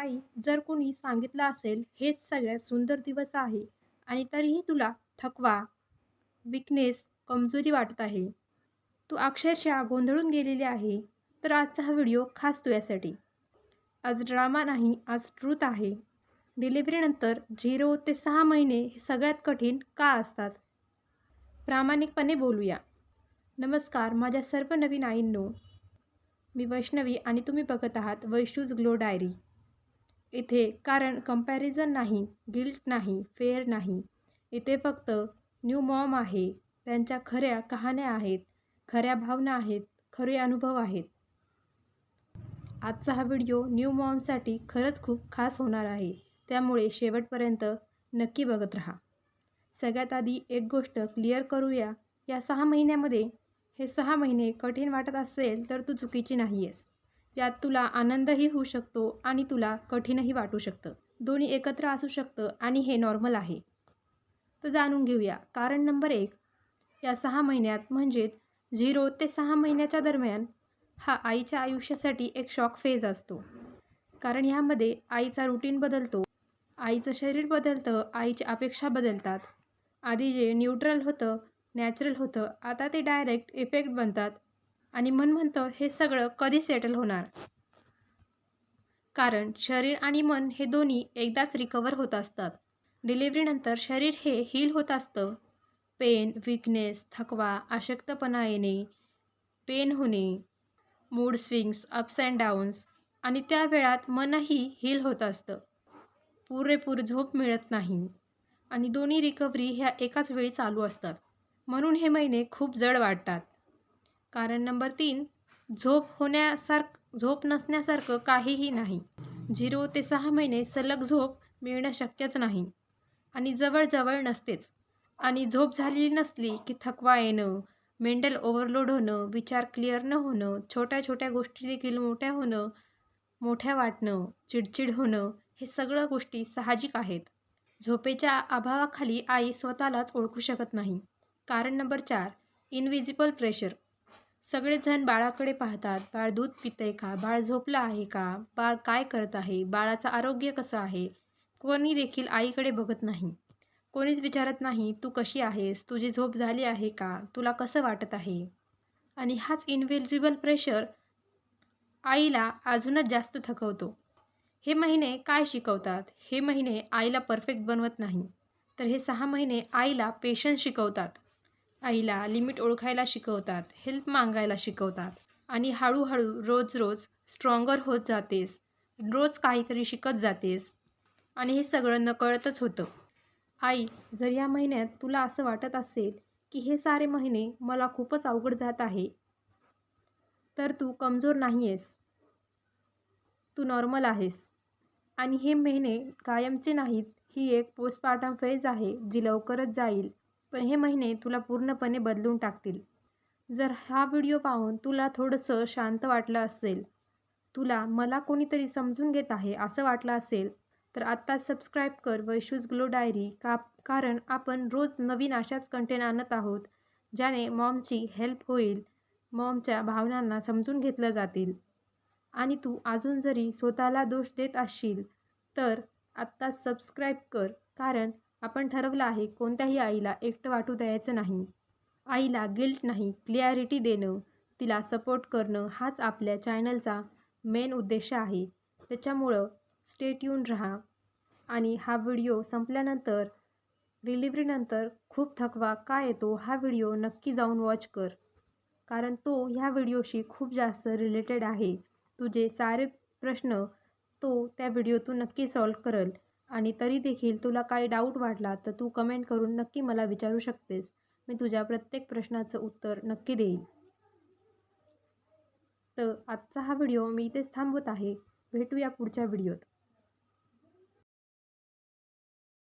आई, जर कोणी सांगितलं असेल हेच सगळ्यात सुंदर दिवस आहे आणि तरीही तुला थकवा, वीकनेस, कमजोरी वाटत आहे. तू अक्षरशः गोंधळून गेलेली आहे. तर आजचा हा व्हिडिओ खास तुझ्यासाठी. आज ड्रामा नाही, आज ट्रूथ आहे. डिलिव्हरीनंतर 0 ते 6 महिने हे सगळ्यात कठीण का असतात? प्रामाणिकपणे बोलूया. नमस्कार माझ्या सर्व नवीन आईंनो. मी वैष्णवी आणि तुम्ही बघत आहात वैशूज ग्लो डायरी. इथे कारण कंपॅरिझन नाही, गिल्ट नाही, फेअर नाही. इथे फक्त न्यू मॉम आहे. त्यांच्या खऱ्या कहाण्या आहेत, खऱ्या भावना आहेत, खरे अनुभव आहेत. आजचा हा व्हिडिओ न्यू मॉमसाठी खरंच खूप खास होणार आहे. त्यामुळे शेवटपर्यंत नक्की बघत राहा. सगळ्यात आधी एक गोष्ट क्लिअर करूया. या 6 महिन्यामध्ये हे 6 महिने कठीण वाटत असेल तर तू चुकीची नाही आहेस. यात तुला आनंदही होऊ शकतो आणि तुला कठीणही वाटू शकतं. दोन्ही एकत्र असू शकतं आणि हे नॉर्मल आहे. तर जाणून घेऊया. कारण नंबर 1, या 6 महिन्यात म्हणजेच 0 ते 6 महिन्याच्या दरम्यान हा आईच्या आयुष्यासाठी एक शॉक फेज असतो. कारण ह्यामध्ये आईचा रुटीन बदलतो, आईचं शरीर बदलतं, आईच्या अपेक्षा बदलतात. आधी जे न्यूट्रल होतं, नॅचरल होतं, आता ते डायरेक्ट इफेक्ट बनतात आणि मन म्हणतं हे सगळं कधी सेटल होणार? कारण शरीर आणि मन हे दोन्ही एकदाच रिकवर होत असतात. डिलिव्हरीनंतर शरीर हे हील होत असतं. पेन, वीकनेस, थकवा, अशक्तपणा येणे, पेन होणे, mood swings, ups and downs आणि त्या वेळात मनही हील होत असतं. पुरेपूर झोप मिळत नाही आणि दोन्ही रिकव्हरी ह्या एकाच वेळी चालू असतात. म्हणून हे महिने खूप जड वाटतात. कारण नंबर 3, झोप नसण्यासारखं काहीही नाही. 0 ते 6 महिने सलग झोप मिळणं शक्यच नाही आणि जवळजवळ नसतेच. आणि झोप झालेली नसली की थकवा येणं, मेंटल ओव्हरलोड होणं, विचार क्लिअर न होणं, छोट्या छोट्या गोष्टी देखील मोठ्या होणं, मोठ्या वाटणं, चिडचिड होणं, हे सगळ्या गोष्टी साहजिक आहेत. झोपेच्या अभावाखाली आई स्वतःलाच ओळखू शकत नाही. कारण नंबर 4, इनव्हिजिबल प्रेशर. सगळेजण बाळाकडे पाहतात. बाळ दूध पितंय का? बाळ झोपलं आहे का? बाळ काय करत आहे? बाळाचं आरोग्य कसं आहे? कोणी देखील आईकडे बघत नाही. कोणीच विचारत नाही, तू कशी आहेस? तुझी झोप झाली आहे का? तुला कसं वाटत आहे? आणि हाच इनव्हिजिबल प्रेशर आईला अजूनच जास्त थकवतो. हे महिने काय शिकवतात? हे महिने आईला परफेक्ट बनवत नाही. तर हे 6 महिने आईला पेशन्स शिकवतात. आईला लिमिट ओळखायला शिकवतात, हेल्प मागायला शिकवतात आणि हळूहळू रोज रोज स्ट्रॉंगर होत जातेस. रोज काहीतरी शिकत जातेस आणि हे सगळं नकळतच होतं. आई, जर या महिन्यात तुला असं वाटत असेल की हे सारे महिने मला खूपच अवघड जात आहे, तर तू कमजोर नाही आहेस. तू नॉर्मल आहेस आणि हे महिने कायमचे नाहीत. ही एक पोस्टपार्टम फेज आहे जी लवकरच जाईल. पण हे महिने तुला पूर्णपणे बदलून टाकतील. जर हा व्हिडिओ पाहून तुला थोडंसं शांत वाटलं असेल, तुला मला कोणीतरी समजून घेत आहे असं वाटलं असेल, तर आत्ताच सबस्क्राईब कर वैशूज ग्लो डायरी. कारण आपण रोज नवीन अशाच कंटेंट आणत आहोत, ज्याने मॉमची हेल्प होईल, मॉमच्या भावनांना समजून घेतलं जातील. आणि तू अजून जरी स्वतःला दोष देत असशील, तर आत्ताच सबस्क्राईब कर. कारण आपण ठरवलं आहे कोणत्याही आईला एकटं वाटू द्यायचं नाही. आईला गिल्ट नाही, क्लॅरिटी देणं, तिला सपोर्ट करणं हाच आपल्या चॅनलचा मेन उद्देश आहे. त्याच्यामुळं स्टे ट्यून राहा आणि हा व्हिडिओ संपल्यानंतर डिलिव्हरीनंतर खूप थकवा का येतो हा व्हिडिओ नक्की जाऊन वॉच कर. कारण तो ह्या व्हिडिओशी खूप जास्त रिलेटेड आहे. तुझे सारे प्रश्न तो त्या व्हिडिओतून नक्की सॉल्व करेल. आणि तरी देखील तुला काही डाऊट वाटला तर तू कमेंट करून नक्की मला विचारू शकतेस. मी तुझ्या प्रत्येक प्रश्नाचं उत्तर नक्की देईन. तर आजचा हा व्हिडिओ मी इथेच थांबवत आहे. भेटूया पुढच्या व्हिडिओत.